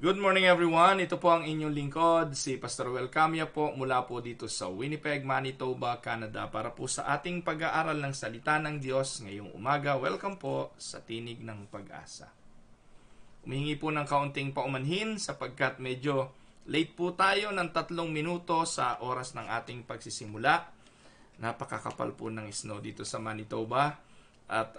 Good morning everyone, ito po ang inyong lingkod, si Pastor Well Camia po mula po dito sa Winnipeg, Manitoba, Canada para po sa ating pag-aaral ng salita ng Diyos ngayong umaga. Welcome po sa Tinig ng Pag-asa. Humihingi po ng kaunting paumanhin sapagkat medyo late po tayo ng 3 minuto sa oras ng ating pagsisimula. Napakakapal po ng snow dito sa Manitoba at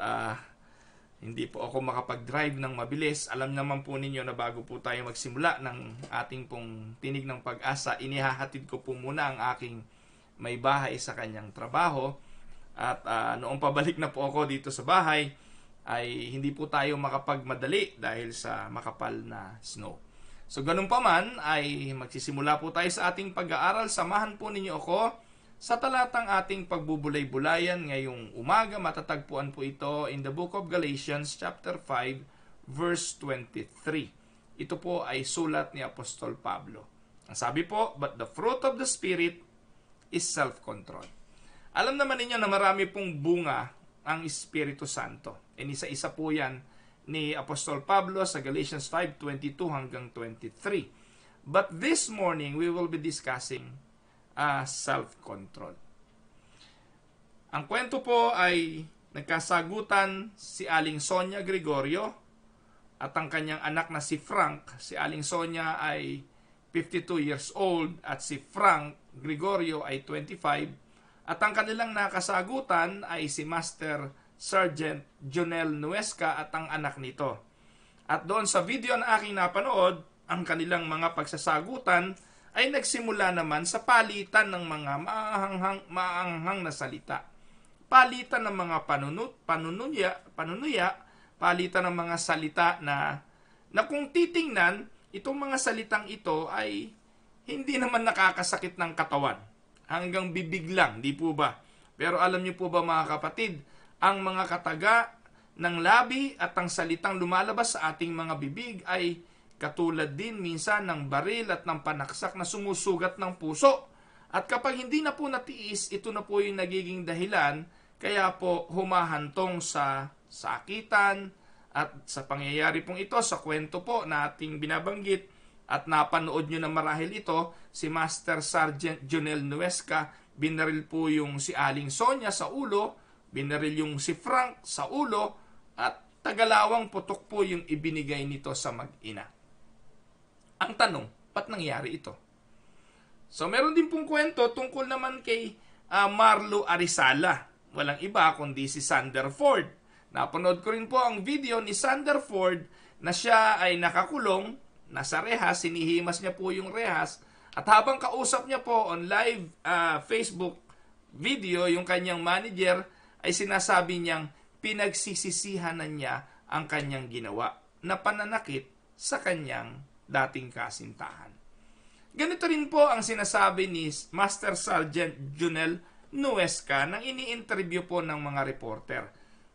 hindi po ako makapag-drive ng mabilis. Alam naman po ninyo na bago po tayo magsimula ng ating pong Tinig ng Pag-asa, inihahatid ko po muna ang aking may bahay sa kanyang trabaho. At noong pabalik na po ako dito sa bahay, ay hindi po tayo makapagmadali dahil sa makapal na snow. So ganun pa man, ay magsisimula po tayo sa ating pag-aaral. Samahan po ninyo ako sa talatang ating pagbubulay-bulayan ngayong umaga. Matatagpuan po ito in the book of Galatians chapter 5 verse 23. Ito po ay sulat ni Apostol Pablo. Ang sabi po, but the fruit of the Spirit is self-control. Alam naman ninyo na marami pong bunga ang Espiritu Santo. And isa-isa po yan ni Apostol Pablo sa Galatians 5:22 hanggang 23. But this morning, we will be discussing self-control. Ang kwento po ay nagkasagutan si Aling Sonia Gregorio at ang kanyang anak na si Frank. Si Aling Sonia ay 52 years old at si Frank Gregorio ay 25. At ang kanilang nakasagutan ay si Master Sergeant Jonel Nuesca at ang anak nito. At doon sa video na aking napanood, ang kanilang mga pagsasagutan ay nagsimula naman sa palitan ng mga maanghang na salita. Palitan ng mga panunuya, palitan ng mga salita na kung titingnan, itong mga salitang ito ay hindi naman nakakasakit ng katawan. Hanggang bibig lang, di po ba? Pero alam niyo po ba mga kapatid, ang mga kataga ng labi at ang salitang lumalabas sa ating mga bibig ay katulad din minsan ng baril at ng panaksak na sumusugat ng puso. At kapag hindi na po natiis, ito na po yung nagiging dahilan, kaya po humahantong sa sakitan at sa pangyayari pong ito, sa kwento po na ating binabanggit at napanood nyo na marahil ito, si Master Sergeant Jonel Nuesca, binaril po yung si Aling Sonia sa ulo, binaril yung si Frank sa ulo, at tagalawang putok po yung ibinigay nito sa mag-ina. Ang tanong, ba't nangyari ito? So meron din pong kwento tungkol naman kay Marlo Arizala. Walang iba kundi si Sander Ford. Napanood ko rin po ang video ni Sander Ford na siya ay nakakulong, nasa rehas, sinihimas niya po yung rehas, at habang kausap niya po on live Facebook video yung kanyang manager, ay sinasabi niyang pinagsisisihan na niya ang kanyang ginawa na pananakit sa kanyang dating kasintahan. Ganito rin po ang sinasabi ni Master Sergeant Jonel Nuesca nang ini-interview po ng mga reporter.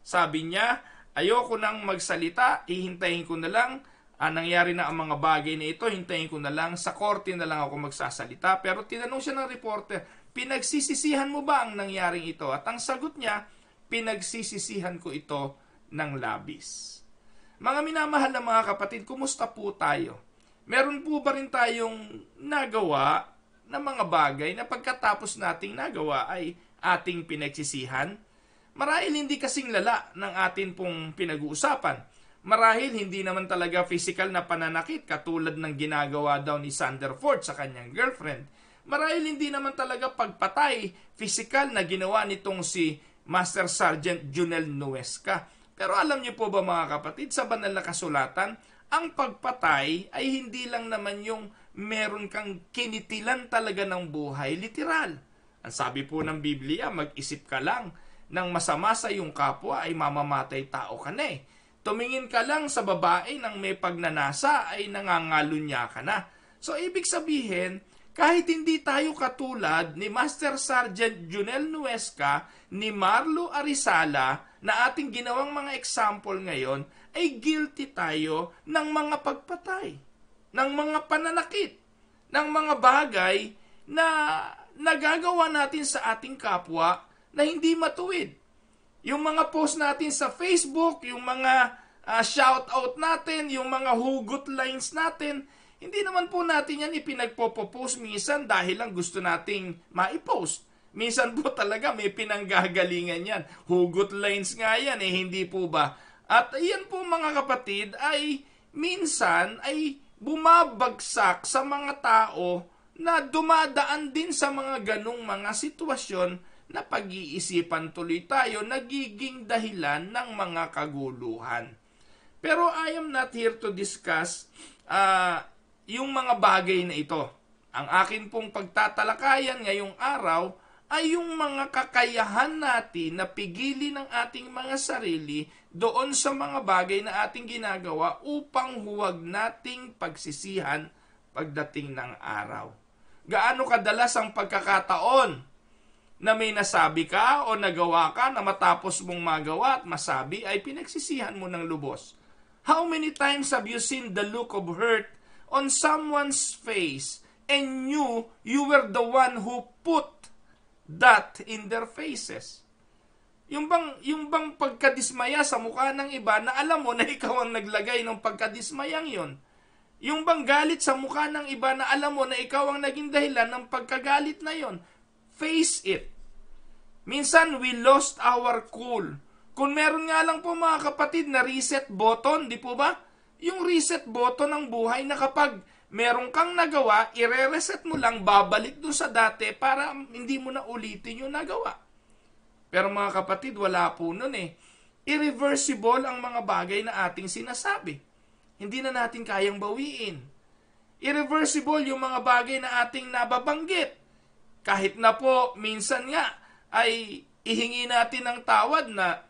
Sabi niya, ayoko nang magsalita, hihintayin ko na lang, nangyari na ang mga bagay na ito, hintayin ko na lang, sa korte na lang ako magsasalita. Pero tinanong siya ng reporter, pinagsisisihan mo ba ang nangyaring ito? At ang sagot niya, pinagsisisihan ko ito ng labis. Mga minamahal na mga kapatid, kumusta po tayo? Meron po ba rin tayong nagawa na mga bagay na pagkatapos nating nagawa ay ating pinagsisihan? Marahil hindi kasing lala ng atin pong pinag-uusapan. Marahil hindi naman talaga physical na pananakit katulad ng ginagawa daw ni Sander Ford sa kanyang girlfriend. Marahil hindi naman talaga pagpatay physical na ginawa nitong si Master Sergeant Jonel Nuesca. Pero alam niyo po ba mga kapatid, sa banal na kasulatan, ang pagpatay ay hindi lang naman yung meron kang kinitilan talaga ng buhay, literal. Ang sabi po ng Biblia, mag-isip ka lang ng masama sa iyong kapwa ay mamamatay tao ka na eh. Tumingin ka lang sa babae ng may pagnanasa ay nangangalunya ka na. So ibig sabihin, kahit hindi tayo katulad ni Master Sergeant Jonel Nuesca, ni Marlo Arizala, na ating ginawang mga example ngayon, ay guilty tayo ng mga pagpatay, ng mga pananakit, ng mga bagay na nagagawa natin sa ating kapwa na hindi matuwid. Yung mga post natin sa Facebook, yung mga shoutout natin, yung mga hugot lines natin, hindi naman po natin yan ipinagpo-post minsan dahil lang gusto nating maipost. Minsan po talaga may pinanggagalingan yan. Hugot lines nga yan hindi po ba? At iyan po mga kapatid ay minsan ay bumabagsak sa mga tao na dumadaan din sa mga ganong mga sitwasyon na pag-iisipan tuloy tayo, nagiging dahilan ng mga kaguluhan. Pero I am not here to discuss yung mga bagay na ito. Ang akin pong pagtatalakayan ngayong araw ay yung mga kakayahan natin na pigilin ang ating mga sarili doon sa mga bagay na ating ginagawa upang huwag nating pagsisihan pagdating ng araw. Gaano kadalas ang pagkakataon na may nasabi ka o nagawa ka na matapos mong magawa at masabi ay pinagsisihan mo ng lubos? How many times have you seen the look of hurt on someone's face and knew you were the one who put that in their faces? Yung bang pagkadismaya sa mukha ng iba na alam mo na ikaw ang naglagay ng pagkadismayang yon? Yung bang galit sa mukha ng iba na alam mo na ikaw ang naging dahilan ng pagkagalit na yon? Face it. Minsan we lost our cool. Kung meron nga lang po mga kapatid na reset button, di po ba? Yung reset button ng buhay na kapag meron kang nagawa, ire-reset mo lang, babalik doon sa dati para hindi mo na ulitin yung nagawa. Pero mga kapatid, wala po nun eh. Irreversible ang mga bagay na ating sinasabi. Hindi na natin kayang bawiin. Irreversible yung mga bagay na ating nababanggit. Kahit na po, minsan nga, ay ihingi natin ng tawad na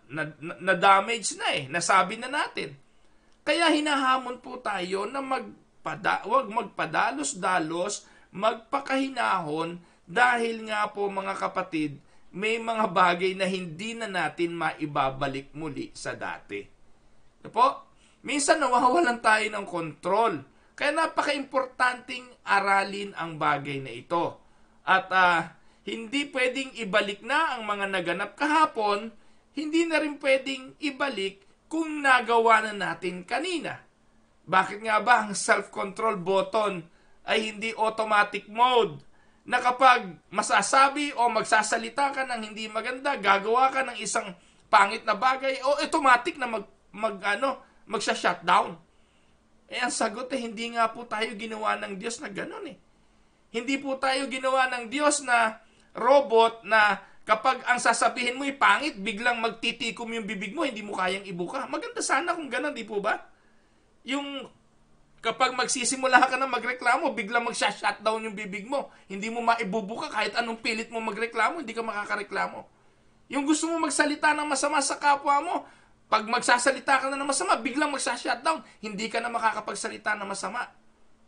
damage na eh. Nasabi na natin. Kaya hinahamon po tayo na wag magpadalos-dalos, magpakahinahon dahil nga po mga kapatid, may mga bagay na hindi na natin maibabalik muli sa dati. Ito po, minsan nawawalan tayo ng kontrol. Kaya napaka-importanting aralin ang bagay na ito. At hindi pwedeng ibalik na ang mga naganap kahapon, hindi na rin pwedeng ibalik kung nagawa na natin kanina. Bakit nga ba ang self-control button ay hindi automatic mode? Na kapag masasabi o magsasalita ka ng hindi maganda, gagawa ka ng isang pangit na bagay, o automatic na magsha-shutdown. Ang sagot hindi nga po tayo ginawa ng Diyos na gano'n eh. Hindi po tayo ginawa ng Diyos na robot na kapag ang sasabihin mo ay pangit, biglang magtitikom yung bibig mo, hindi mo kayang ibuka. Maganda sana kung gano'n, di po ba? Yung kapag magsisimula ka na magreklamo, biglang magsha-shutdown yung bibig mo. Hindi mo maibubuka kahit anong pilit mo magreklamo, hindi ka makakareklamo. Yung gusto mo magsalita ng masama sa kapwa mo, pag magsasalita ka na ng masama, biglang magsha-shutdown, hindi ka na makakapagsalita ng masama.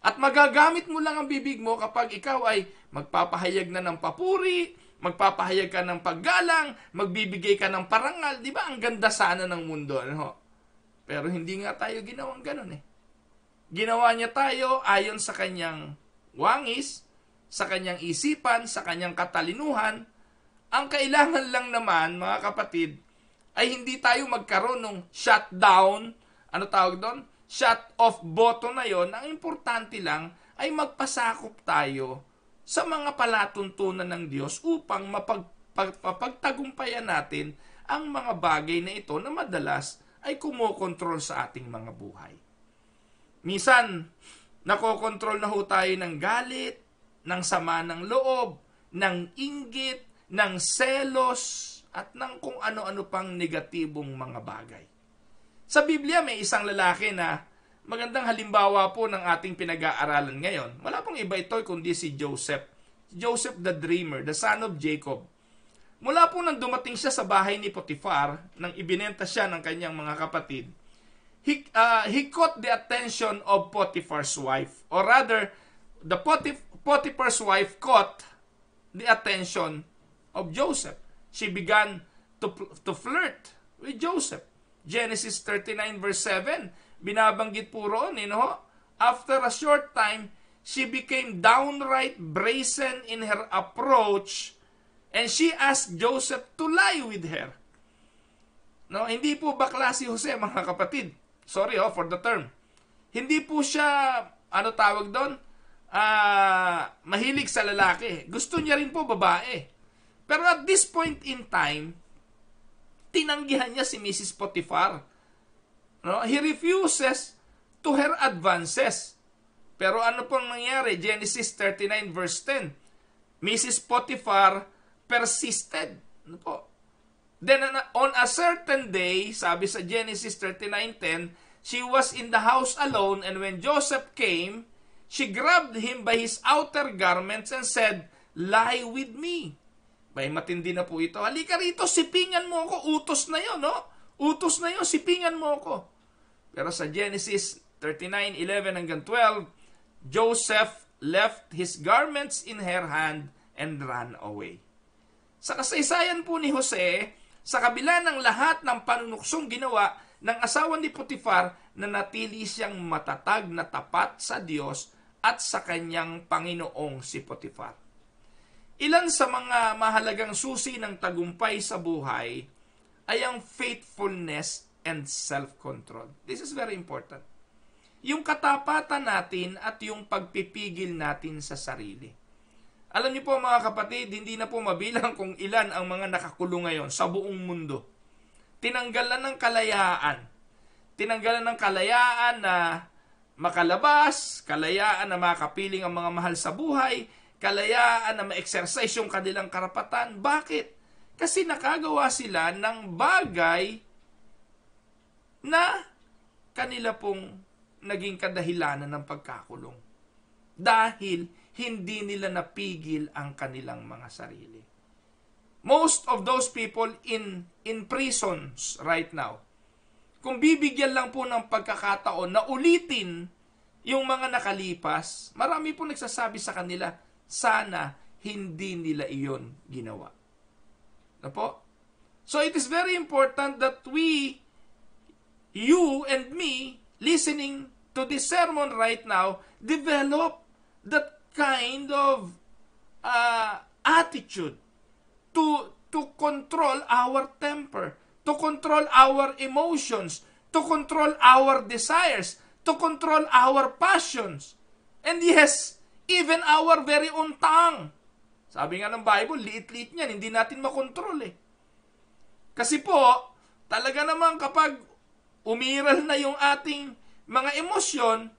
At magagamit mo lang ang bibig mo kapag ikaw ay magpapahayag na ng papuri, magpapahayag ka ng paggalang, magbibigay ka ng parangal. Di ba ang ganda sana ng mundo? Ano? Pero hindi nga tayo ginawang ganun eh. Ginawa niya tayo ayon sa kanyang wangis, sa kanyang isipan, sa kanyang katalinuhan. Ang kailangan lang naman, mga kapatid, ay hindi tayo magkaroon ng shutdown, ano tawag doon? Shut off button na yon. Ang importante lang ay magpasakop tayo sa mga palatuntunan ng Diyos upang mapagtagumpayan natin ang mga bagay na ito na madalas ay kumokontrol sa ating mga buhay. Minsan, nakokontrol na ho tayo ng galit, ng sama ng loob, ng inggit, ng selos, at ng kung ano-ano pang negatibong mga bagay. Sa Biblia, may isang lalaki na magandang halimbawa po ng ating pinag-aaralan ngayon. Wala pong iba ito kundi si Joseph. Joseph the Dreamer, the son of Jacob. Mula po nang dumating siya sa bahay ni Potiphar, nang ibinenta siya ng kanyang mga kapatid, he caught the attention of Potiphar's wife. Or rather, the Potiphar's wife caught the attention of Joseph. She began to flirt with Joseph. Genesis 39 verse 7, binabanggit po roon, after a short time, she became downright brazen in her approach and she asked Joseph to lie with her. No, hindi po bakla si Jose, mga kapatid. Sorry for the term. Hindi po siya, mahilig sa lalaki. Gusto niya rin po babae. Pero at this point in time, tinanggihan niya si Mrs. Potiphar. No? He refuses to her advances. Pero ano pong nangyari? Genesis 39 verse 10. Mrs. Potiphar persisted. Ano po? Then on a certain day, sabi sa Genesis 39:10, she was in the house alone, and when Joseph came, she grabbed him by his outer garments and said, "Lie with me." Bay, matindi na po ito. Halika rito, sipingan mo ako. Utos na yon, no? Utos na yon, sipingan mo ako. Pero sa Genesis 39:11 hanggang 12, Joseph left his garments in her hand and ran away. Sa kasaysayan po ni Jose, sa kabila ng lahat ng panunuksong ginawa ng asawa ni Potiphar, nanatili siyang matatag na tapat sa Diyos at sa kanyang Panginoong si Potiphar. Ilan sa mga mahalagang susi ng tagumpay sa buhay ay ang faithfulness and self-control. This is very important. Yung katapatan natin at yung pagpipigil natin sa sarili. Alam niyo po mga kapatid, hindi na po mabilang kung ilan ang mga nakakulong ngayon sa buong mundo. Tinanggalan ng kalayaan. Tinanggalan ng kalayaan na makalabas, kalayaan na makapiling ang mga mahal sa buhay, kalayaan na ma-exercise yung kanilang karapatan. Bakit? Kasi nakagawa sila ng bagay na kanila pong naging kadahilanan ng pagkakulong. Dahil hindi nila napigil ang kanilang mga sarili. Most of those people in prisons right now, kung bibigyan lang po ng pagkakataon na ulitin Yung mga nakalipas, marami po nagsasabi sa kanila, sana hindi nila iyon ginawa. Ano po? So it is very important that we, you and me, listening to this sermon right now, develop that kind of attitude to control our temper, to control our emotions, to control our desires, to control our passions. And yes, even our very own tongue. Sabi nga ng Bible, liit-liit niyan, hindi natin makontrol eh. Kasi po, talaga naman kapag umiral na yung ating mga emosyon,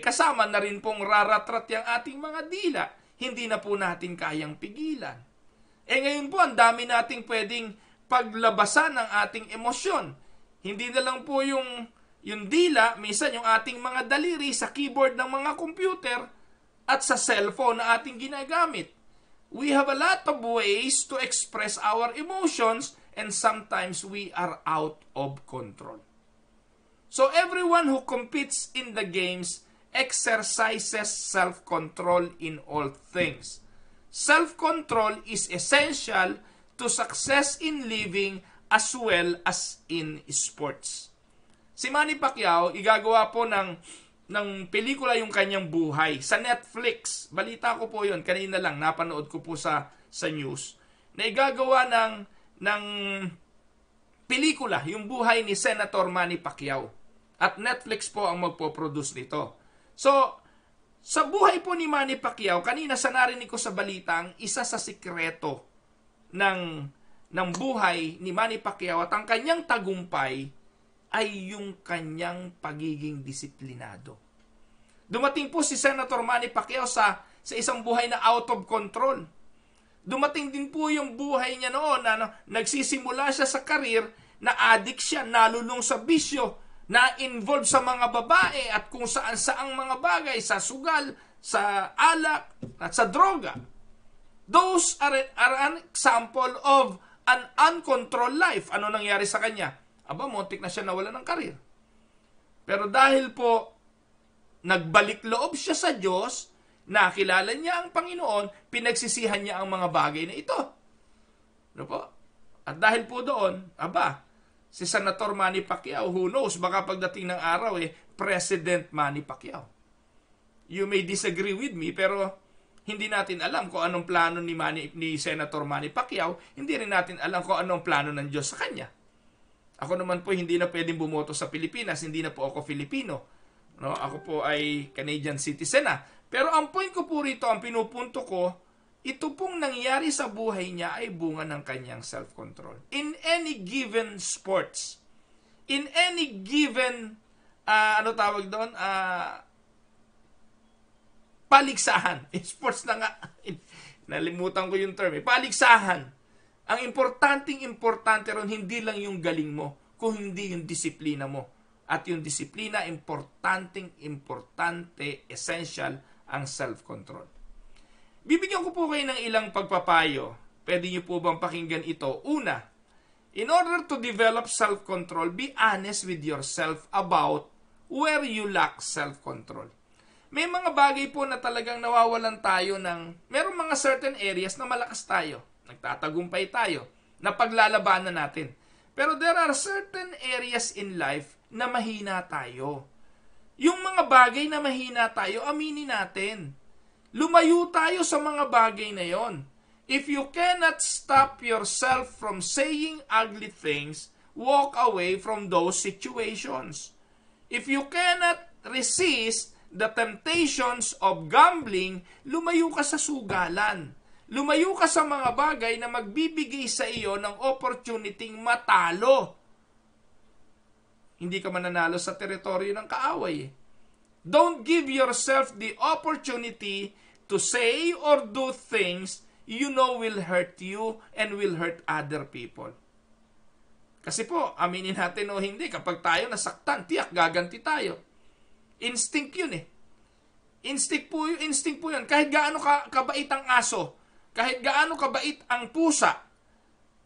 kasama na rin pong raratrat yung ating mga dila. Hindi na po natin kayang pigilan. Ngayon po, ang dami nating pwedeng paglabasan ng ating emosyon. Hindi na lang po yung dila, minsan yung ating mga daliri sa keyboard ng mga computer at sa cellphone na ating ginagamit. We have a lot of ways to express our emotions and sometimes we are out of control. So everyone who competes in the games exercises self-control in all things. Self-control is essential to success in living as well as in sports. Si Manny Pacquiao, igagawa po ng pelikula yung kanyang buhay sa Netflix. Balita ko po yun, kanina lang, napanood ko po sa news, na igagawa ng pelikula, yung buhay ni Senator Manny Pacquiao. At Netflix po ang magpo-produce nito. So, sa buhay po ni Manny Pacquiao, kanina sa narinig ko sa balita, ang isa sa sikreto ng buhay ni Manny Pacquiao at ang kanyang tagumpay ay yung kanyang pagiging disiplinado. Dumating po si Senator Manny Pacquiao sa isang buhay na out of control. Dumating din po yung buhay niya noon na nagsisimula siya sa karir na addict siya, nalulung sa bisyo, na-involve sa mga babae at kung saan-saang mga bagay, sa sugal, sa alak, at sa droga. Those are an example of an uncontrolled life. Ano nangyari sa kanya? Montik na siya nawala ng karir. Pero dahil po, nagbalik loob siya sa Diyos, nakilala niya ang Panginoon, pinagsisihan niya ang mga bagay na ito. Ano po? At dahil po doon, si Senator Manny Pacquiao, who knows, baka pagdating ng araw President Manny Pacquiao. You may disagree with me, pero hindi natin alam kung anong plano ni Senator Manny Pacquiao, hindi rin natin alam kung anong plano ng Diyos sa kanya. Ako naman po hindi na pwedeng bumoto sa Pilipinas, hindi na po ako Filipino. No? Ako po ay Canadian citizen na. Pero ang point ko po rito, ang pinupunto ko, ito pong nangyari sa buhay niya ay bunga ng kanyang self-control. In any given sports, in any given, paligsahan. Sports na nga, nalimutan ko yung term. Paligsahan. Ang importante ron, hindi lang yung galing mo, kung hindi yung disiplina mo. At yung disiplina, importante, essential, ang self-control. Bibigyan ko po kayo ng ilang pagpapayo. Pwede niyo po bang pakinggan ito? Una, in order to develop self-control, be honest with yourself about where you lack self-control. May mga bagay po na talagang nawawalan tayo merong mga certain areas na malakas tayo. Nagtatagumpay tayo. Napaglalabanan natin. Pero there are certain areas in life na mahina tayo. Yung mga bagay na mahina tayo, aminin natin. Lumayo tayo sa mga bagay na yon. If you cannot stop yourself from saying ugly things, walk away from those situations. If you cannot resist the temptations of gambling, lumayo ka sa sugalan. Lumayo ka sa mga bagay na magbibigay sa iyo ng opportunity matalo. Hindi ka mananalo sa teritoryo ng kaaway. Don't give yourself the opportunity to say or do things you know will hurt you and will hurt other people. Kasi po, aminin natin o hindi, kapag tayo nasaktan, tiyak, gaganti tayo. Instinct yun Instinct po yun. Kahit gaano kabait ang aso, kahit gaano kabait ang pusa,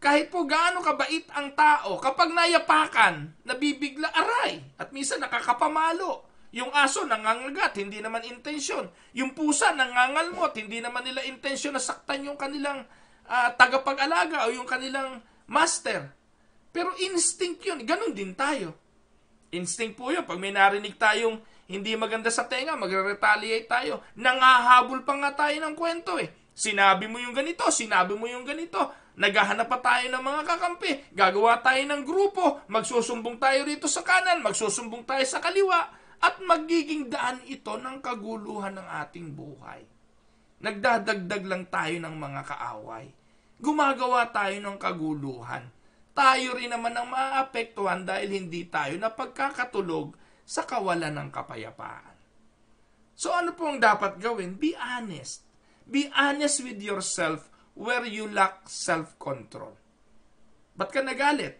kahit po gaano kabait ang tao, kapag nayapakan, nabibigla, aray, at minsan nakakapamalo. Yung aso nangangagat, hindi naman intensyon. Yung pusa nangangalmot, hindi naman nila intensyon na saktan yung kanilang tagapag-alaga o yung kanilang master. Pero instinct yun. Ganun din tayo. Instinct po yun. Pag may narinig tayong hindi maganda sa tenga, magre-retaliate tayo. Nangahabol pa nga tayo ng kwento eh. Sinabi mo yung ganito, sinabi mo yung ganito. Naghahanap pa tayo ng mga kakampi. Gagawa tayo ng grupo. Magsusumbong tayo rito sa kanan. Magsusumbong tayo sa kaliwa. At magiging daan ito ng kaguluhan ng ating buhay. Nagdadagdag lang tayo ng mga kaaway. Gumagawa tayo ng kaguluhan. Tayo rin naman ang maaapektuhan dahil hindi tayo napagkakatulog sa kawalan ng kapayapaan. So ano po ang dapat gawin? Be honest. Be honest with yourself where you lack self-control. Ba't ka nagalit?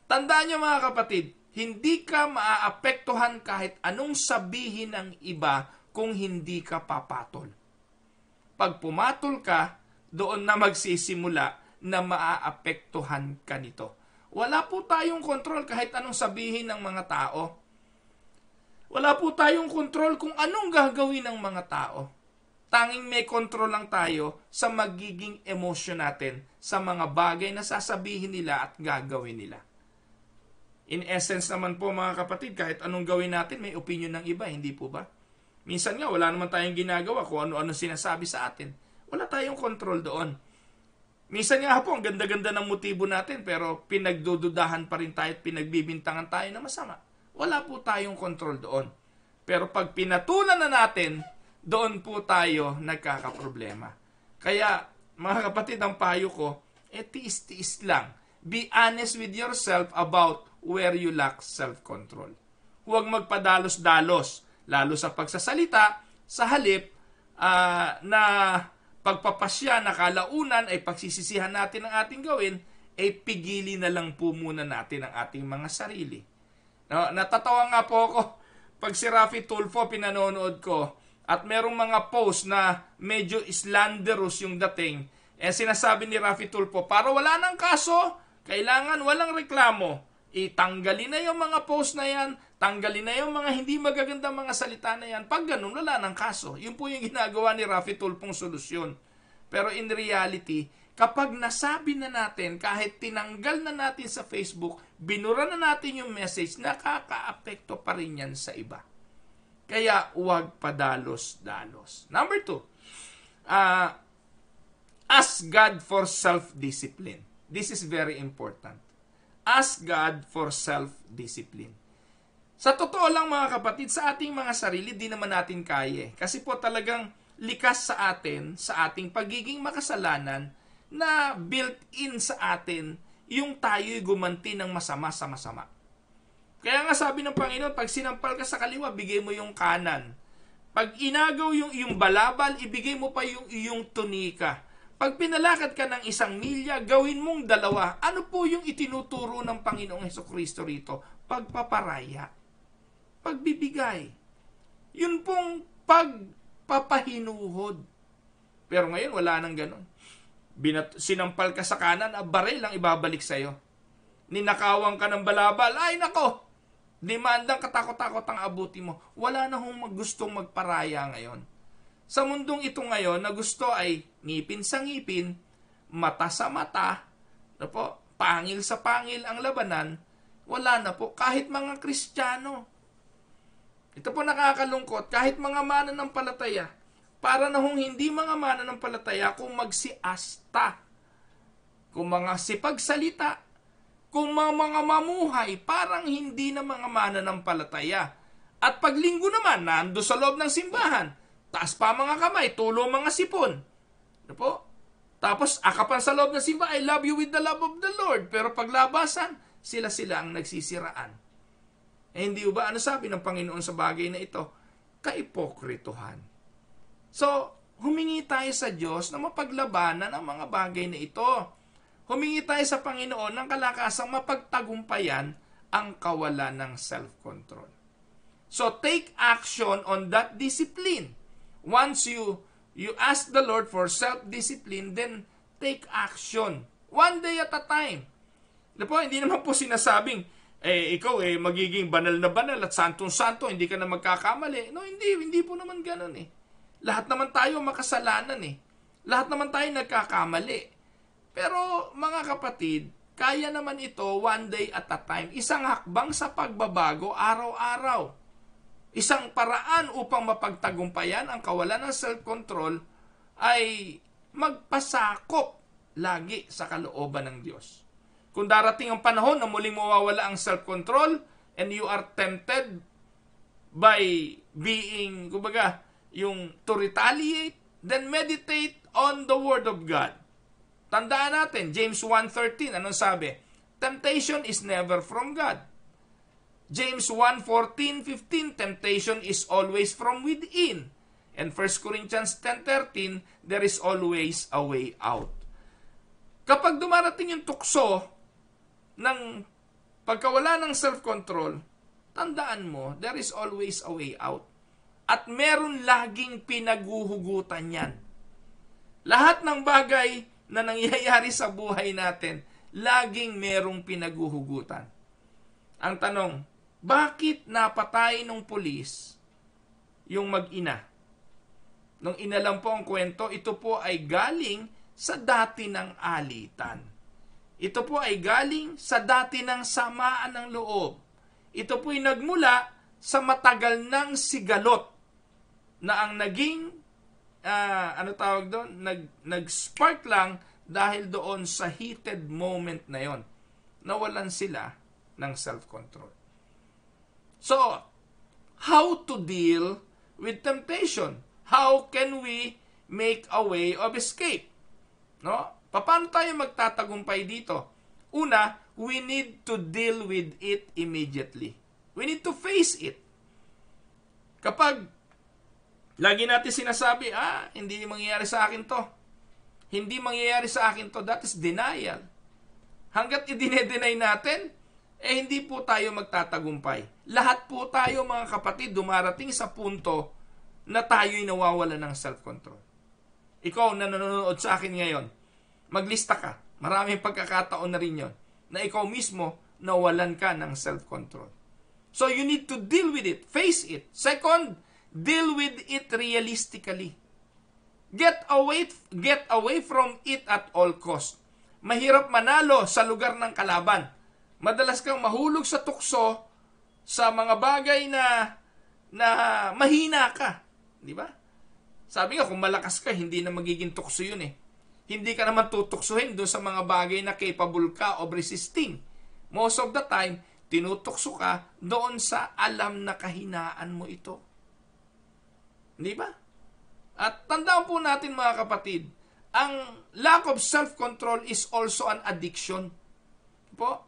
Tandaan niyo mga kapatid, hindi ka maaapektuhan kahit anong sabihin ng iba kung hindi ka papatol. Pag pumatol ka, doon na magsisimula na maaapektuhan ka nito. Wala po tayong kontrol kahit anong sabihin ng mga tao. Wala po tayong kontrol kung anong gagawin ng mga tao. Tanging may kontrol lang tayo sa magiging emosyon natin sa mga bagay na sasabihin nila at gagawin nila. In essence naman po mga kapatid, kahit anong gawin natin, may opinion ng iba, hindi po ba? Minsan nga, wala naman tayong ginagawa kung ano-ano sinasabi sa atin. Wala tayong kontrol doon. Minsan nga po, ang ganda-ganda ng motibo natin, pero pinagdududahan pa rin tayo at pinagbibintangan tayo na masama. Wala po tayong kontrol doon. Pero pag pinatulan na natin, doon po tayo nagkakaproblema. Kaya, mga kapatid, ang payo ko, tiis-tiis lang. Be honest with yourself about where you lack self-control. Huwag magpadalos-dalos, lalo sa pagsasalita, sa halip na pagpapasya na kalaunan ay pagsisisihan natin ang ating gawin, ay pigili na lang po muna natin ang ating mga sarili. Natatawa nga po ako pag si Rafi Tulfo pinanonood ko at merong mga post na medyo slanderous yung dating. Sinasabi ni Rafi Tulfo, para wala ng kaso, kailangan walang reklamo. Itanggalin na yung mga post na yan, tanggalin na yung mga hindi magagandang mga salita na yan. Pag ganun, wala ng kaso. Yun po yung ginagawa ni Rafi Tulfong solusyon. Pero in reality, kapag nasabi na natin, kahit tinanggal na natin sa Facebook, binura na natin yung message, nakakaapekto pa rin yan sa iba. Kaya huwag padalos-dalos. Number 2, ask God for self-discipline. This is very important. Ask God for self-discipline. Sa totoo lang mga kapatid, sa ating mga sarili, di naman natin kaya. Kasi po talagang likas sa atin, sa ating pagiging makasalanan, na built-in sa atin, yung tayo'y gumanti ng masama sa masama. Kaya nga sabi ng Panginoon, pag sinampal ka sa kaliwa, bigay mo yung kanan. Pag inagaw yung balabal, ibigay mo pa yung iyong tunika. Pag pinalakad ka ng 1 milya, gawin mong 2. Ano po yung itinuturo ng Panginoong Hesukristo rito? Pagpaparaya. Pagbibigay. Yun pong pagpapahinuhod. Pero ngayon, wala nang ganun. Sinampal ka sa kanan, baril ang ibabalik sa'yo. Ninakawan ka ng balabal, ay nako! Demandang katakot-takot ang abuti mo. Wala na hong gustong magparaya ngayon. Sa mundong ito ngayon, na gusto ay ngipin sa ngipin, mata sa mata, pangil sa pangil ang labanan, wala na po. Kahit mga Kristiyano. Ito po nakakalungkot. Kahit mga mananampalataya, para na hong hindi mga mananampalataya kung magsiasta, kung mga sipagsalita, kung mga mamuhay, parang hindi na mga mananampalataya. At paglinggo naman, nando sa loob ng simbahan, taas pa mga kamay, tulo mga sipon. Tapos, akapan sa loob ng simba, I love you with the love of the Lord. Pero paglabasan, sila ang nagsisiraan. Hindi ba, ano sabi ng Panginoon sa bagay na ito? Kaipokrituhan. So, humingi tayo sa Diyos na mapaglabanan ang mga bagay na ito. Humingi tayo sa Panginoon ng kalakasang mapagtagumpayan ang kawalan ng self-control. So, take action on that discipline. Once you ask the Lord for self-discipline, then take action. One day at a time. Hindi naman po sinasabing, ikaw magiging banal na banal at santong-santo, hindi ka na magkakamali. No, hindi po naman ganun eh. Lahat naman tayo makasalanan eh. Lahat naman tayo nagkakamali. Pero mga kapatid, kaya naman ito one day at a time. Isang hakbang sa pagbabago araw-araw. Isang paraan upang mapagtagumpayan ang kawalan ng self-control ay magpasakop lagi sa kalooban ng Diyos. Kung darating ang panahon na muling mawawala ang self-control and you are tempted by being, to retaliate, then meditate on the Word of God. Tandaan natin, James 1:13, anong sabi? Temptation is never from God. James 1:14-15, temptation is always from within. And 1 Corinthians 10:13, there is always a way out. Kapag dumarating yung tukso ng pagkawala ng self-control, tandaan mo, there is always a way out. At meron laging pinaguhugutan yan. Lahat ng bagay na nangyayari sa buhay natin, laging merong pinaguhugutan. Ang tanong, bakit napatay ng pulis yung mag-ina? Nung inalam po ang kwento, ito po ay galing sa dati ng alitan. Ito po ay galing sa dati ng samaan ng loob. Ito po ay nagmula sa matagal ng sigalot na ang naging, nag-spark lang dahil doon sa heated moment na yon. Nawalan sila ng self-control. So, how to deal with temptation? How can we make a way of escape? No? Paano tayo magtatagumpay dito? Una, we need to deal with it immediately. We need to face it. Kapag lagi natin sinasabi, hindi mangyayari sa akin to. Hindi mangyayari sa akin to. That is denial. Hanggat i-deny natin, hindi po tayo magtatagumpay. Lahat po tayo, mga kapatid, dumarating sa punto na tayo'y nawawala ng self-control. Ikaw na nanonood sa akin ngayon, maglista ka. Maraming pagkakataon na rin yon na ikaw mismo nawalan ka ng self-control. So you need to deal with it. Face it. Second, deal with it realistically. Get away from it at all cost. Mahirap manalo sa lugar ng kalaban. Madalas kang mahulog sa tukso sa mga bagay na mahina ka. Di ba? Sabi nga, kung malakas ka, hindi na magiging tukso yun eh. Hindi ka naman tutuksuhin doon sa mga bagay na capable ka of resisting. Most of the time, tinutukso ka doon sa alam na kahinaan mo ito. Di ba? At tandaan po natin, mga kapatid, ang lack of self-control is also an addiction. Po?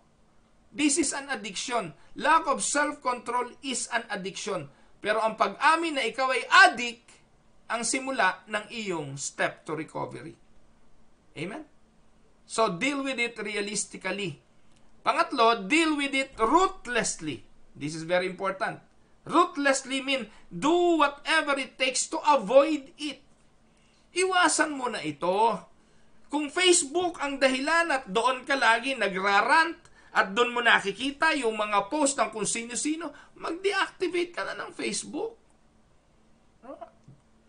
This is an addiction. Lack of self-control is an addiction. Pero ang pag-amin na ikaw ay addict, ang simula ng iyong step to recovery. Amen? So, deal with it realistically. Pangatlo, deal with it ruthlessly. This is very important. Ruthlessly mean, do whatever it takes to avoid it. Iwasan mo na ito. Kung Facebook ang dahilan at doon ka lagi nagrarant at doon mo nakikita yung mga post ng kung sino-sino, mag-deactivate ka na ng Facebook.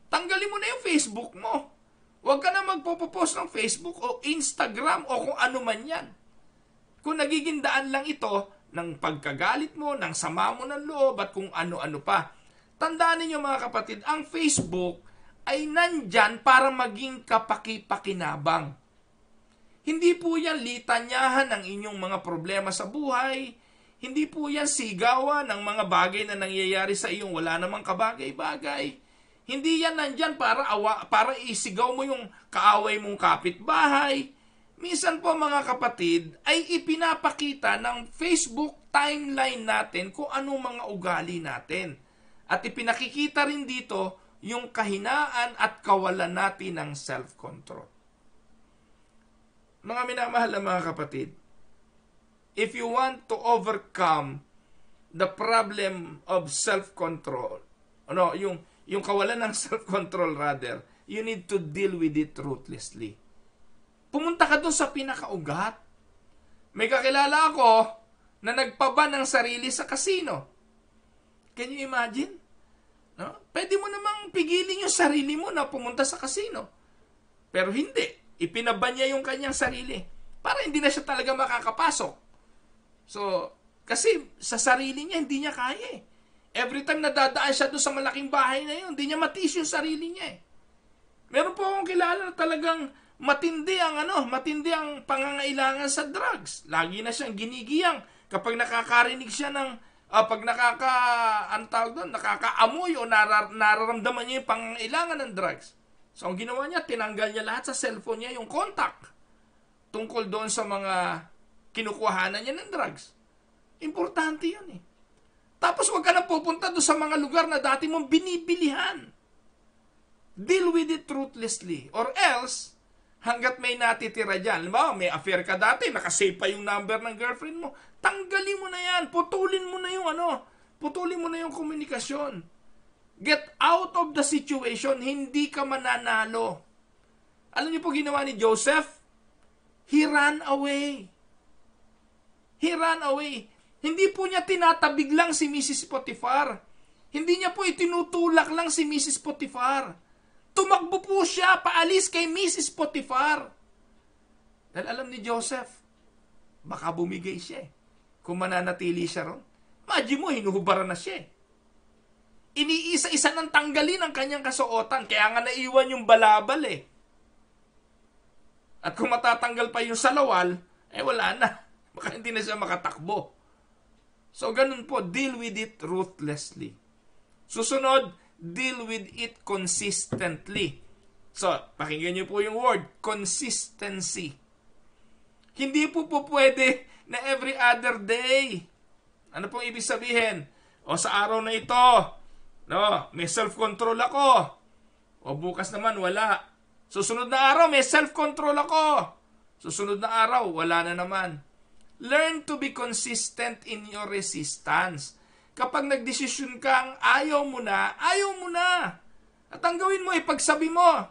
Tanggalin mo na yung Facebook mo. Huwag ka na magpo-post ng Facebook o Instagram o kung ano man yan. Kung nagiging daan lang ito ng pagkagalit mo, ng sama mo ng loob at kung ano-ano pa. Tandaan ninyo, mga kapatid, ang Facebook ay nandyan para maging kapaki-pakinabang. Hindi po yan litanyahan ng inyong mga problema sa buhay. Hindi po yan sigawan ng mga bagay na nangyayari sa iyong wala namang kabagay-bagay. Hindi yan nandyan para isigaw mo yung kaaway mong kapitbahay. Minsan po, mga kapatid, ay ipinapakita ng Facebook timeline natin kung anong mga ugali natin. At ipinakikita rin dito yung kahinaan at kawalan natin ng self-control. Mga minamahal na mga kapatid, if you want to overcome the problem of self-control, yung kawalan ng self-control rather, you need to deal with it ruthlessly. Pumunta ka doon sa pinakaugat. May kakilala ako na nagpaban ng sarili sa casino. Can you imagine? No? Pwede mo namang pigilin yung sarili mo na pumunta sa casino. Pero hindi. Ipinaban niya yung kanyang sarili para hindi na siya talaga makakapasok. So, kasi sa sarili niya, hindi niya kaya eh. Every time nadadaan siya doon sa malaking bahay na yun, hindi niya matiis yung sarili niya eh. Meron po akong kilala na talagang matindi ang pangangailangan sa drugs. Lagi na siyang ginigiyang kapag nakakarinig siya ng nakakaamoy o nararamdaman niya yung pangangailangan ng drugs. So, ang ginawa niya, tinanggal niya lahat sa cellphone niya yung contact tungkol doon sa mga kinukuhanan niya ng drugs. Importante yun eh. Tapos huwag ka na pupunta doon sa mga lugar na dati mong binibilihan. Deal with it ruthlessly. Or else, hanggat may natitira dyan, may affair ka dati, nakasave pa yung number ng girlfriend mo, tanggalin mo na yan, putulin mo na yung komunikasyon. Get out of the situation, hindi ka mananalo. Alam niyo po ginawa ni Joseph? He ran away. Hindi po niya tinatabig lang si Mrs. Potiphar. Hindi niya po itinutulak lang si Mrs. Potiphar. Tumakbo po siya paalis kay Mrs. Potiphar. Dahil alam ni Joseph, baka bumigay siya eh. Kung mananatili siya ron. Imagine mo, hinuhubaran na siya eh. Iniisa-isa nang tanggalin ang kanyang kasuotan. Kaya nga naiwan yung balabal eh. At kung matatanggal pa yung salawal, wala na. Baka hindi na siya makatakbo. So ganun po, deal with it ruthlessly. Susunod, deal with it consistently. So, pakinggan niyo po yung word, consistency. Hindi po pwede na every other day. Ano pong ibig sabihin? O sa araw na ito, may self-control ako. O bukas naman, wala. Susunod na araw, may self-control ako. Susunod na araw, wala na naman. Learn to be consistent in your resistance. Kapag nagdesisyon kang ayaw mo na. At ang gawin mo, ipagsabi mo.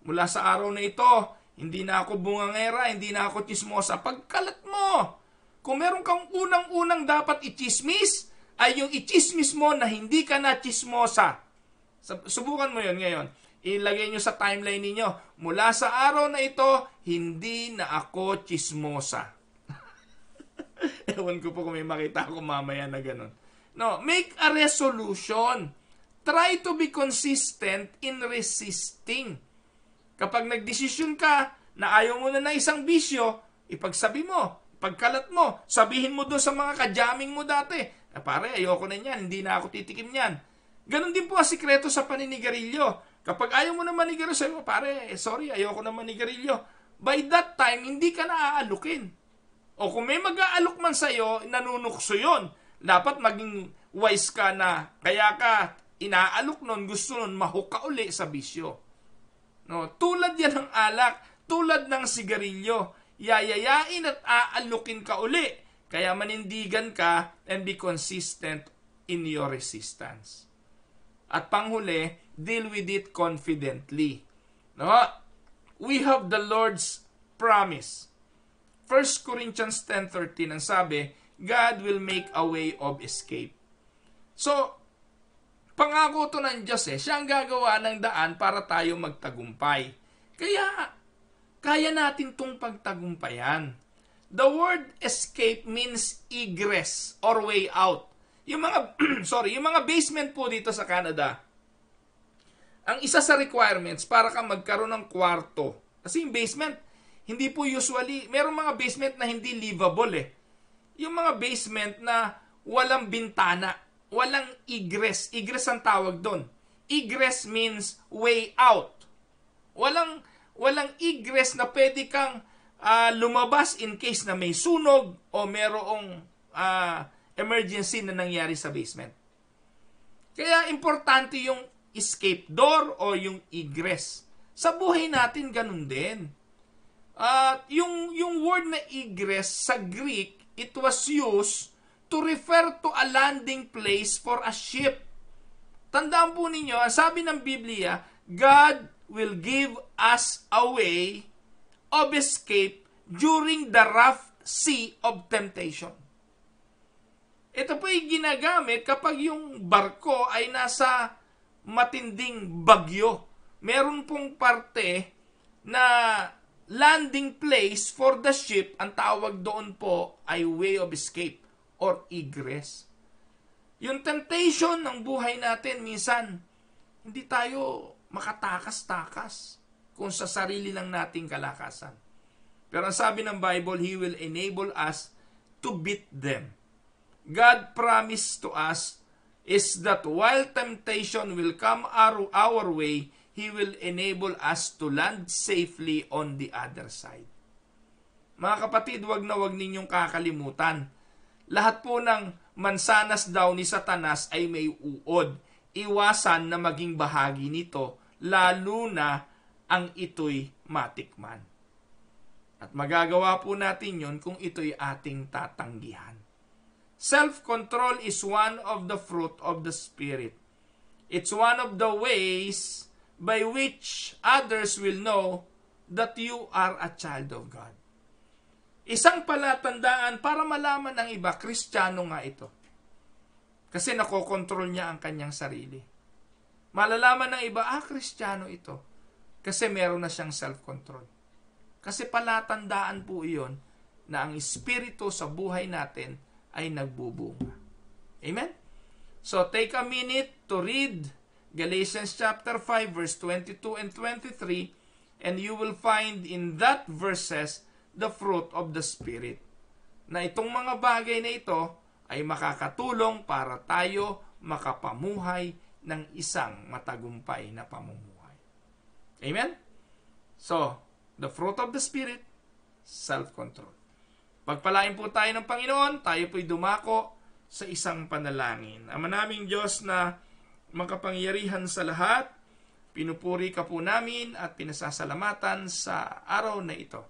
Mula sa araw na ito, hindi na ako bungangera, hindi na ako chismosa. Pagkalat mo. Kung meron kang unang-unang dapat ichismis, ay yung ichismis mo na hindi ka na chismosa. Subukan mo yun ngayon. Ilagay nyo sa timeline ninyo. Mula sa araw na ito, hindi na ako chismosa. Ewan ko po kung may makita ako mamaya na ganun. No, make a resolution. Try to be consistent in resisting. Kapag nagdesisyon ka na ayaw mo na isang bisyo, ipagsabi mo, pagkalat mo, sabihin mo doon sa mga kajaming mo dati, pare, ayoko na yan, hindi na ako titikim yan. Ganon din po ang sikreto sa paninigarilyo. Kapag ayaw mo na manigarilyo, sabi mo, pare, sorry, ayoko na manigarilyo. By that time, hindi ka na aalukin. O kung may mag-aalok man sa'yo, nanunukso yun. Dapat maging wise ka na, kaya ka inaalok nun, gusto nun mahuka uli sa bisyo. No, tulad yan ng alak, tulad ng sigarilyo, yayayain at aalukin ka uli. Kaya manindigan ka and be consistent in your resistance. At panghuli, deal with it confidently. No? We have the Lord's promise. 1 Corinthians 10:13 ang sabi, God will make a way of escape. So, pangako to ng Diyos siya ang gagawa ng daan para tayo magtagumpay. Kaya, kaya natin tong pagtagumpayan. The word escape means egress or way out. Yung mga, yung mga basement po dito sa Canada, ang isa sa requirements para ka magkaroon ng kwarto. Kasi yung basement, hindi po usually, merong mga basement na hindi livable eh. Yung mga basement na walang bintana, walang egress. Egress ang tawag doon. Egress means way out. Walang egress na pwede kang lumabas in case na may sunog o merong emergency na nangyari sa basement. Kaya importante yung escape door o yung egress. Sa buhay natin, ganun din. Yung word na egress sa Greek, it was used to refer to a landing place for a ship. Tandaan po ninyo, ang sabi ng Biblia, God will give us a way of escape during the rough sea of temptation. Ito po ay ginagamit kapag yung barko ay nasa matinding bagyo. Meron pong parte na landing place for the ship, ang tawag doon po ay way of escape or egress. Yung temptation ng buhay natin, minsan, hindi tayo makatakas-takas kung sa sarili lang nating kalakasan. Pero ang sabi ng Bible, He will enable us to beat them. God promised to us is that while temptation will come our way, He will enable us to land safely on the other side. Mga kapatid, wag na wag ninyong kakalimutan. Lahat po ng mansanas daw ni Satanas ay may uod. Iwasan na maging bahagi nito, lalo na ang ito'y matikman. At magagawa po natin yon kung ito'y ating tatanggihan. Self-control is one of the fruit of the Spirit. It's one of the ways by which others will know that you are a child of God. Isang palatandaan para malaman ng iba, Kristiyano nga ito. Kasi nakokontrol niya ang kanyang sarili. Malalaman ng iba, Kristiyano ito. Kasi meron na siyang self-control. Kasi palatandaan po iyon na ang Espiritu sa buhay natin ay nagbubunga. Amen? So, take a minute to read Galatians chapter 5, verse 22 and 23, and you will find in that verses the fruit of the Spirit. Na itong mga bagay na ito ay makakatulong para tayo makapamuhay ng isang matagumpay na pamumuhay. Amen? So, the fruit of the Spirit, self-control. Pagpalain po tayo ng Panginoon, tayo po'y dumako sa isang panalangin. Ama naming Diyos na makapangyarihan sa lahat, pinupuri ka po namin at pinasasalamatan sa araw na ito.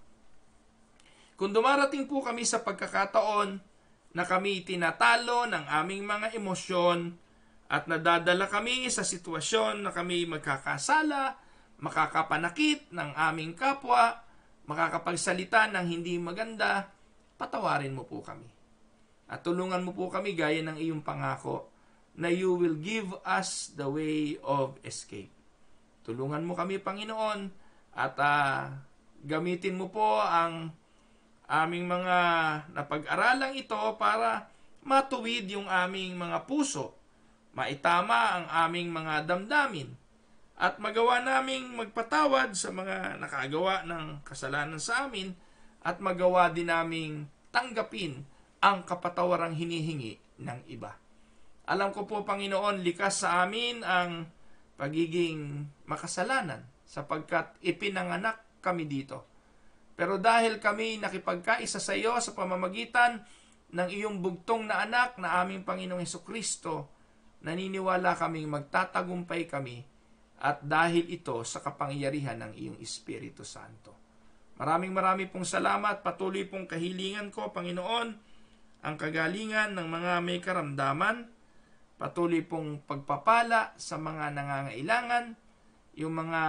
Kung dumarating po kami sa pagkakataon na kami tinatalo ng aming mga emosyon at nadadala kami sa sitwasyon na kami magkakasala, makakapanakit ng aming kapwa, makakapagsalita ng hindi maganda, patawarin mo po kami. At tulungan mo po kami gaya ng iyong pangako na you will give us the way of escape. Tulungan mo kami, Panginoon, at gamitin mo po ang aming mga napag-aralang ito para matuwid yung aming mga puso, maitama ang aming mga damdamin, at magawa naming magpatawad sa mga nakagawa ng kasalanan sa amin, at magawa din naming tanggapin ang kapatawarang hinihingi ng iba. Alam ko po, Panginoon, likas sa amin ang pagiging makasalanan sapagkat ipinanganak kami dito. Pero dahil kami nakipagkaisa sa iyo sa pamamagitan ng iyong bugtong na anak na aming Panginoong Hesukristo, naniniwala kaming magtatagumpay kami at dahil ito sa kapangyarihan ng iyong Espiritu Santo. Maraming pong salamat. Patuloy pong kahilingan ko, Panginoon, ang kagalingan ng mga may karamdaman. Patuloy pong pagpapala sa mga nangangailangan, yung mga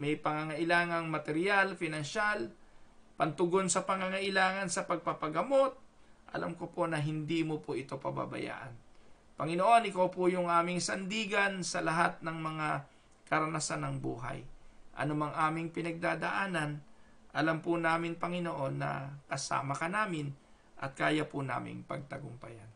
may pangangailangang material, pinansyal, pantugon sa pangangailangan sa pagpapagamot. Alam ko po na hindi mo po ito pababayaan. Panginoon, ikaw po yung aming sandigan sa lahat ng mga karanasan ng buhay. Ano mang aming pinagdadaanan, alam po namin, Panginoon, na kasama ka namin at kaya po naming pagtagumpayan.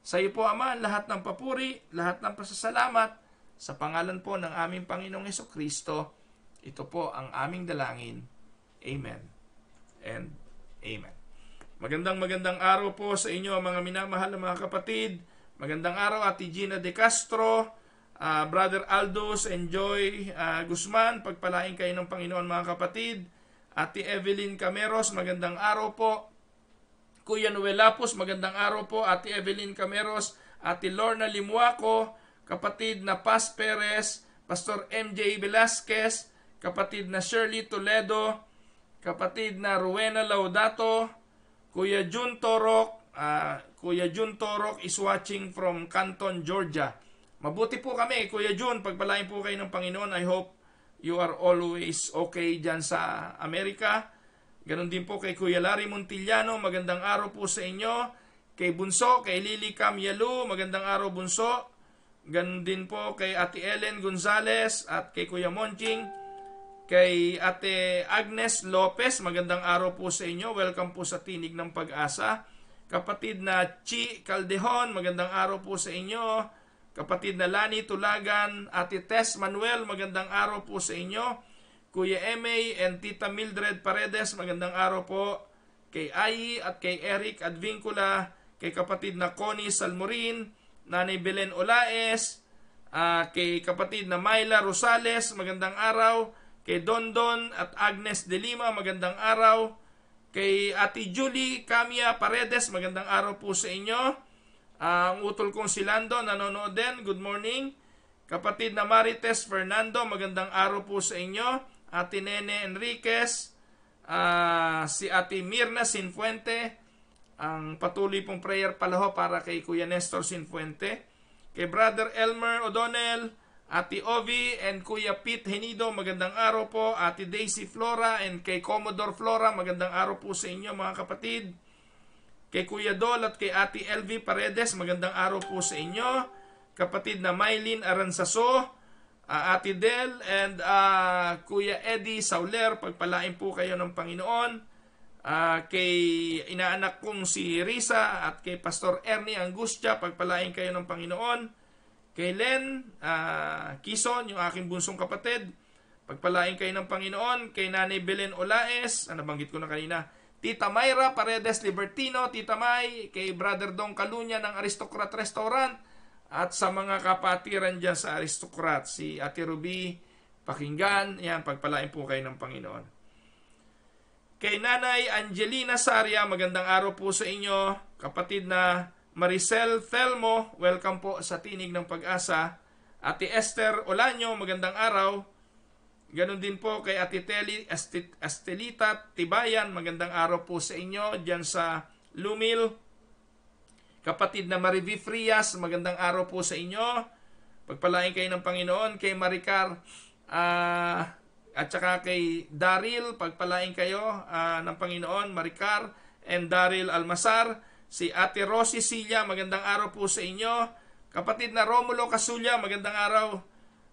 Sa iyo po, Ama, lahat ng papuri, lahat ng pasasalamat, sa pangalan po ng aming Panginoong Hesukristo, ito po ang aming dalangin. Amen and Amen. Magandang araw po sa inyo, mga minamahal na mga kapatid. Magandang araw, Ate Gina De Castro, Brother Aldous and Joy Guzman. Pagpalain kayo ng Panginoon, mga kapatid. Ate Evelyn Cameros, magandang araw po. Kuya Noel Lapus, magandang araw po. Ate Evelyn Cameros, Ate Lorna Limuaco, kapatid na Paz Perez, Pastor MJ Velasquez, kapatid na Shirley Toledo, kapatid na Rowena Laudato, Kuya Jun Torok. Kuya Jun Torok is watching from Canton, Georgia. Mabuti po kami, Kuya Jun. Pagpalain po kayo ng Panginoon. I hope you are always okay dyan sa Amerika. Ganon din po kay Kuya Larry Montillano. Magandang araw po sa inyo. Kay Bunso, kay Lily Camyalu, magandang araw Bunso. Ganun din po kay Ate Ellen Gonzales at kay Kuya Monching. Kay Ate Agnes Lopez, magandang araw po sa inyo. Welcome po sa Tinig ng Pag-asa. Kapatid na Chi Caldejon, magandang araw po sa inyo. Kapatid na Lani Tulagan, Ate Tess Manuel, magandang araw po sa inyo. Kuya Emay and Tita Mildred Paredes, magandang araw po. Kay Ai at kay Eric Advincula, kay kapatid na Connie Salmorin, Nanay Belen Olaes, kay kapatid na Myla Rosales, magandang araw. Kay Dondon at Agnes de Lima, magandang araw. Kay Ate Julie Camia Paredes, magandang araw po sa inyo. Ang utol kong si Lando, nanonood din, good morning. Kapatid na Marites Fernando, magandang araw po sa inyo. Ate Nene Enriquez, si Ate Mirna Sinfuente, ang patuloy pong prayer palaho para kay Kuya Nestor Sinfuente. Kay Brother Elmer O'Donnell, Ate Ovi and Kuya Pete Henido, magandang araw po. Ate Daisy Flora and kay Commodore Flora, magandang araw po sa inyo mga kapatid. Kay Kuya Dol at kay Ate LV Paredes, magandang araw po sa inyo. Kapatid na Mylene Aranzaso, Ate Del and Kuya Eddie Sauler, pagpalain po kayo ng Panginoon. Kay inaanak kong si Risa at kay Pastor Ernie Angustia, pagpalain kayo ng Panginoon. Kay Len Kison, yung aking bunsong kapatid, pagpalain kayo ng Panginoon. Kay Nanay Belen Olaes, nabanggit ko na kanina. Tita Mayra Paredes Libertino, Tita May, kay Brother Dong Kalunya ng Aristocrat Restaurant, at sa mga kapatiran dyan sa Aristocrat, si Ate Ruby Pakinggan, yan, pagpalain po kayo ng Panginoon. Kay Nanay Angelina Saria, magandang araw po sa inyo. Kapatid na Maricel Thelmo, welcome po sa Tinig ng Pag-asa. Ate Esther Olanyo, magandang araw. Ganon din po kay Ate Teli Estelita Tibayan, magandang araw po sa inyo dyan sa Lumil. Kapatid na Marivi Frias, magandang araw po sa inyo. Pagpalain kayo ng Panginoon. Kay Maricar at saka kay Daryl, pagpalain kayo ng Panginoon, Maricar and Daryl Almasar. Si Ate Rosie Silla, magandang araw po sa inyo. Kapatid na Romulo Casulya, magandang araw.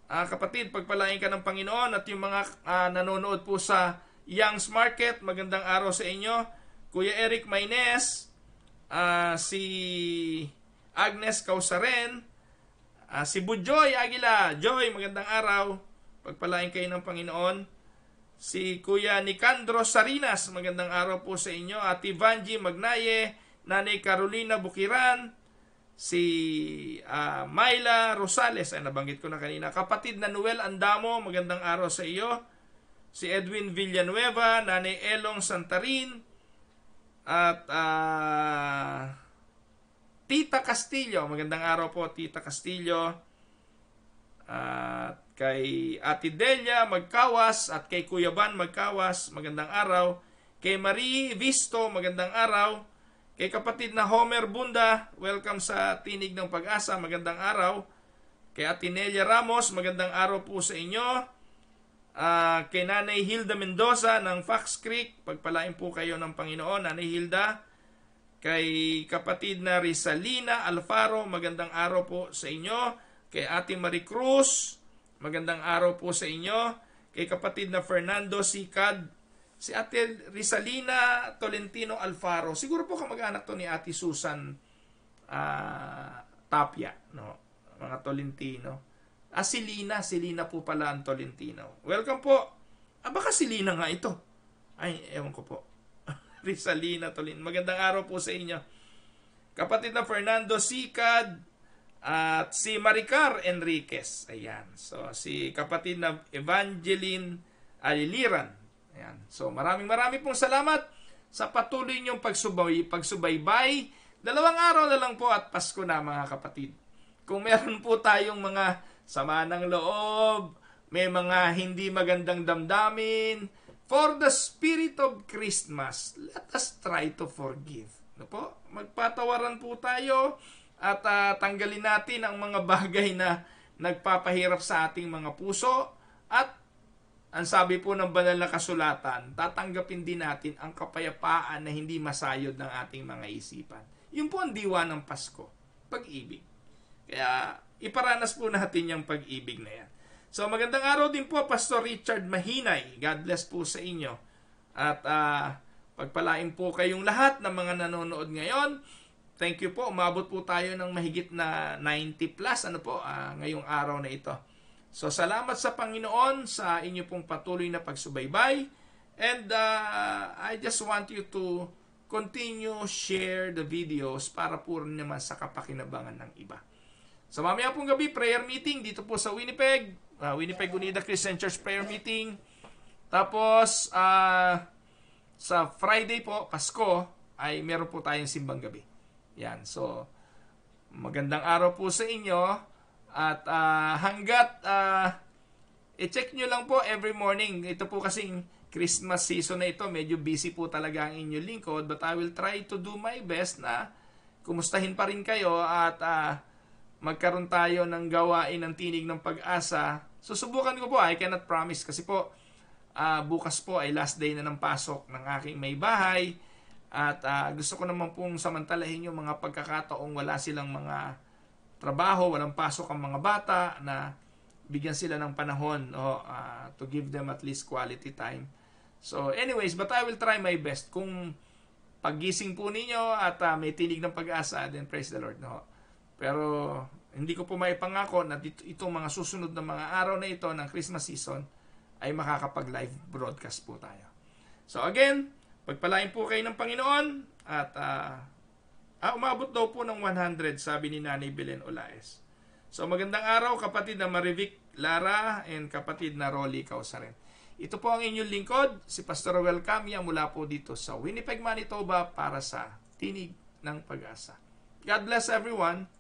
Kapatid, pagpalain ka ng Panginoon. At yung mga nanonood po sa Young's Market, magandang araw sa inyo. Kuya Eric Maynes, si Agnes Causaren, si Bujoy Aguila. Joy, magandang araw. Pagpalain kayo ng Panginoon. Si Kuya Nicandro Sarinas, magandang araw po sa inyo. Ate Vanji Magnaye, Nanay Carolina Bukiran, si Myla Rosales, ay nabanggit ko na kanina. Kapatid na Noel Andamo, magandang araw sa iyo. Si Edwin Villanueva, Nanay Elong Santarin, at Tita Castillo, magandang araw po Tita Castillo. At kay Ate Delia Magkawas at kay Kuya Ban Magkawas, magandang araw. Kay Marie Visto, magandang araw. Kay kapatid na Homer Bunda, welcome sa Tinig ng Pag-asa, magandang araw. Kay Ate Nelia Ramos, magandang araw po sa inyo. Kay Nanay Hilda Mendoza ng Fox Creek, pagpalain po kayo ng Panginoon, Nanay Hilda. Kay kapatid na Rizalina Alfaro, magandang araw po sa inyo. Kay Ate Marie Cruz, magandang araw po sa inyo. Kay kapatid na Fernando Sikad, si Ate Rizalina Tolentino Alfaro, siguro po kamag-anak to ni Ate Susan Tapia, no? Mga Tolentino. Si Lina po pala ang Tolentino. Welcome po. Baka si Lina nga ito. Ay, ewan ko po. Rizalina Tolentino. Magandang araw po sa inyo. Kapatid na Fernando Sikad at si Maricar Enriquez. Ayan. So, si kapatid na Evangeline Aliliran. Ayan. So, maraming pong salamat sa patuloy niyong pagsubaybay. 2 araw na lang po at Pasko na, mga kapatid. Kung meron po tayong mga sama ng loob, may mga hindi magandang damdamin, for the spirit of Christmas, let us try to forgive. Ano po? Magpatawaran po tayo at tanggalin natin ang mga bagay na nagpapahirap sa ating mga puso. At ang sabi po ng banal na kasulatan, tatanggapin din natin ang kapayapaan na hindi masayod ng ating mga isipan. Yun po ang diwa ng Pasko, pag-ibig. Kaya iparanas po natin yung pag-ibig na yan. So magandang araw din po, Pastor Richard Mahinay. God bless po sa inyo. At pagpalain po kayong lahat ng mga nanonood ngayon. Thank you po. Umabot po tayo ng mahigit na 90 plus ngayong araw na ito. So salamat sa Panginoon sa inyo pong patuloy na pagsubaybay. And I just want you to continue share the videos para po rin naman sa kapakinabangan ng iba. So mamaya pong gabi, prayer meeting dito po sa Winnipeg. Winnipeg Unida Christian Church prayer meeting. Tapos sa Friday po, Pasko, ay meron po tayong simbang gabi. Yan. So magandang araw po sa inyo. At hanggat i-check nyo lang po every morning. Ito po kasing Christmas season na ito. Medyo busy po talaga ang inyong lingkod. But I will try to do my best na kumustahin pa rin kayo at magkaroon tayo ng gawain ng tinig ng pag-asa. Susubukan ko po, I cannot promise kasi po bukas po ay last day na ng pasok ng aking may bahay at gusto ko naman pong samantalahin yung mga pagkakataong wala silang mga trabaho, walang pasok ang mga bata na bigyan sila ng panahon to give them at least quality time. So anyways, but I will try my best. Kung paggising po ninyo at may tinig ng pag-asa, then praise the Lord. Pero hindi ko po maipangako na itong mga susunod na mga araw na ito ng Christmas season ay makakapag-live broadcast po tayo. So again, pagpalain po kayo ng Panginoon at umabot daw po ng 100, sabi ni Nanay Belen Olaes. So magandang araw kapatid na Marivic Lara and kapatid na Rolly Kausarin. Ito po ang inyong lingkod, si Pastor Roel Camia mula po dito sa Winnipeg, Manitoba para sa Tinig ng Pag-asa. God bless everyone.